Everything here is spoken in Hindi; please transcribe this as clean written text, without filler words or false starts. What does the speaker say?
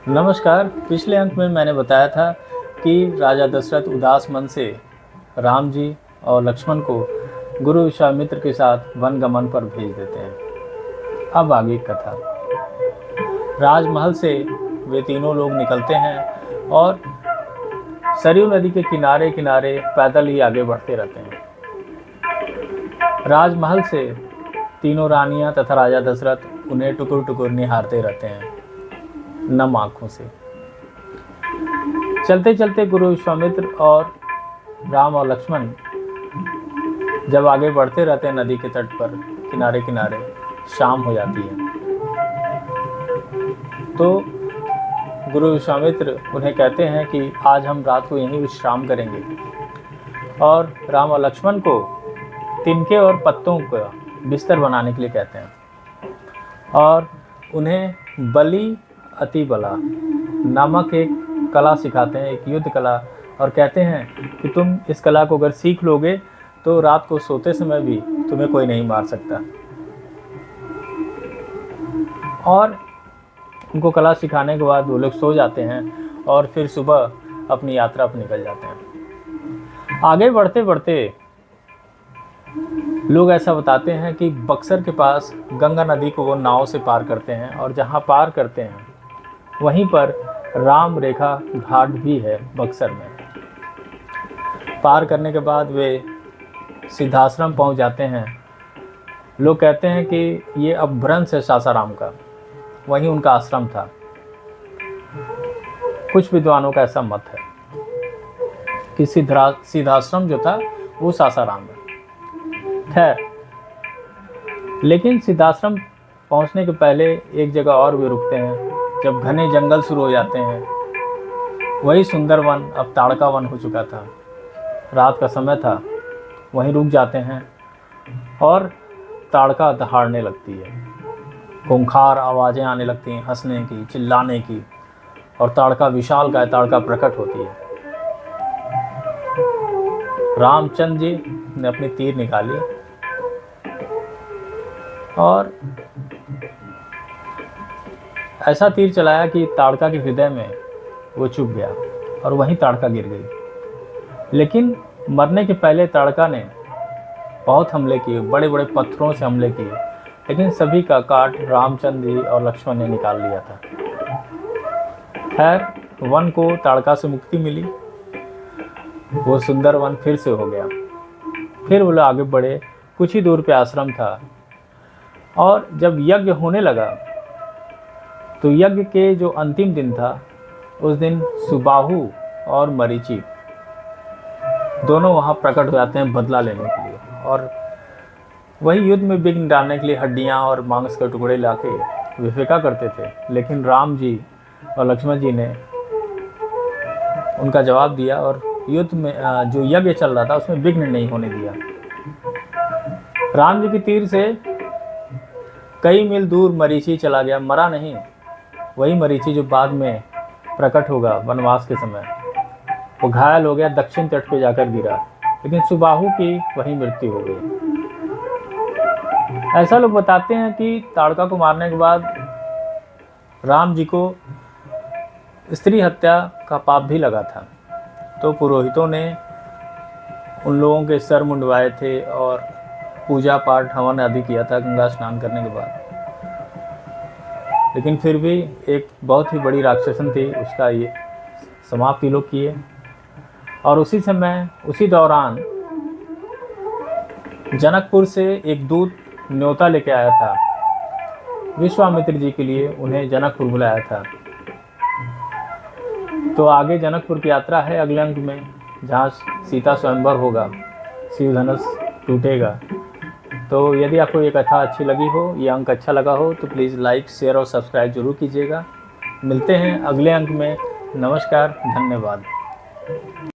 नमस्कार। पिछले अंक में मैंने बताया था कि राजा दशरथ उदास मन से राम जी और लक्ष्मण को गुरु विश्वामित्र के साथ वन गमन पर भेज देते हैं। अब आगे कथा। राजमहल से वे तीनों लोग निकलते हैं और सरयू नदी के किनारे किनारे पैदल ही आगे बढ़ते रहते हैं। राजमहल से तीनों रानियां तथा राजा दशरथ उन्हें टुकुर टुकुर निहारते रहते हैं नम आँखों से। चलते चलते गुरु विश्वामित्र और राम और लक्ष्मण जब आगे बढ़ते रहते हैं नदी के तट पर किनारे किनारे, शाम हो जाती है तो गुरु विश्वामित्र उन्हें कहते हैं कि आज हम रात को यहीं विश्राम करेंगे, और राम और लक्ष्मण को तिनके और पत्तों का बिस्तर बनाने के लिए कहते हैं और उन्हें बलि अति बला नामक एक कला सिखाते हैं, एक युद्ध कला, और कहते हैं कि तुम इस कला को अगर सीख लोगे तो रात को सोते समय भी तुम्हें कोई नहीं मार सकता। और उनको कला सिखाने के बाद वो लोग सो जाते हैं और फिर सुबह अपनी यात्रा पर निकल जाते हैं। आगे बढ़ते बढ़ते लोग ऐसा बताते हैं कि बक्सर के पास गंगा नदी को वो नाव से पार करते हैं, और जहाँ पार करते हैं वहीं पर राम रेखा घाट भी है बक्सर में। पार करने के बाद वे सिद्धाश्रम पहुंच जाते हैं। लोग कहते हैं कि ये अपभ्रंश है सासाराम का, वहीं उनका आश्रम था। कुछ विद्वानों का ऐसा मत है कि सिद्धाश्रम जो था वो सासाराम है। खैर, लेकिन सिद्धाश्रम पहुंचने के पहले एक जगह और भी रुकते हैं। जब घने जंगल शुरू हो जाते हैं, वही सुंदर वन अब ताड़का वन हो चुका था। रात का समय था, वहीं रुक जाते हैं और ताड़का दहाड़ने लगती है। खूंखार आवाज़ें आने लगती हैं, हंसने की, चिल्लाने की, और ताड़का विशालकाय ताड़का प्रकट होती है। रामचंद्र जी ने अपनी तीर निकाली और ऐसा तीर चलाया कि ताड़का के हृदय में वो चुभ गया और वहीं ताड़का गिर गई। लेकिन मरने के पहले ताड़का ने बहुत हमले किए, बड़े बड़े पत्थरों से हमले किए, लेकिन सभी का काट रामचंद्र जी और लक्ष्मण ने निकाल लिया था। खैर, वन को ताड़का से मुक्ति मिली, वो सुंदर वन फिर से हो गया। फिर वो लोग आगे बढ़े। कुछ ही दूर पे आश्रम था, और जब यज्ञ होने लगा तो यज्ञ के जो अंतिम दिन था, उस दिन सुबाहु और मरीचि दोनों वहाँ प्रकट हो जाते हैं बदला लेने के लिए, और वही युद्ध में विघ्न डालने के लिए हड्डियाँ और मांस के टुकड़े लाके विफेका करते थे। लेकिन राम जी और लक्ष्मण जी ने उनका जवाब दिया और युद्ध में जो यज्ञ चल रहा था उसमें विघ्न नहीं होने दिया। राम जी की तीर से कई मील दूर मरीचि चला गया, मरा नहीं। वही मरीचि जो बाद में प्रकट होगा वनवास के समय, वो घायल हो गया, दक्षिण तट पे जाकर गिरा, लेकिन सुबाहु की वही मृत्यु हो गई। ऐसा लोग बताते हैं कि ताड़का को मारने के बाद राम जी को स्त्री हत्या का पाप भी लगा था, तो पुरोहितों ने उन लोगों के सर मुंडवाए थे और पूजा पाठ हवन आदि किया था गंगा स्नान करने के बाद। लेकिन फिर भी एक बहुत ही बड़ी राक्षसन थी, उसका ये समाप्ति लोग किए। और उसी समय, उसी दौरान जनकपुर से एक दूत न्योता लेके आया था विश्वामित्र जी के लिए, उन्हें जनकपुर बुलाया था। तो आगे जनकपुर की यात्रा है अगले अंक में, जहाँ सीता स्वयंवर होगा, शिव धनुष टूटेगा। तो यदि आपको ये कथा अच्छी लगी हो, ये अंक अच्छा लगा हो, तो प्लीज़ लाइक, शेयर और सब्सक्राइब जरूर कीजिएगा। मिलते हैं अगले अंक में। नमस्कार, धन्यवाद।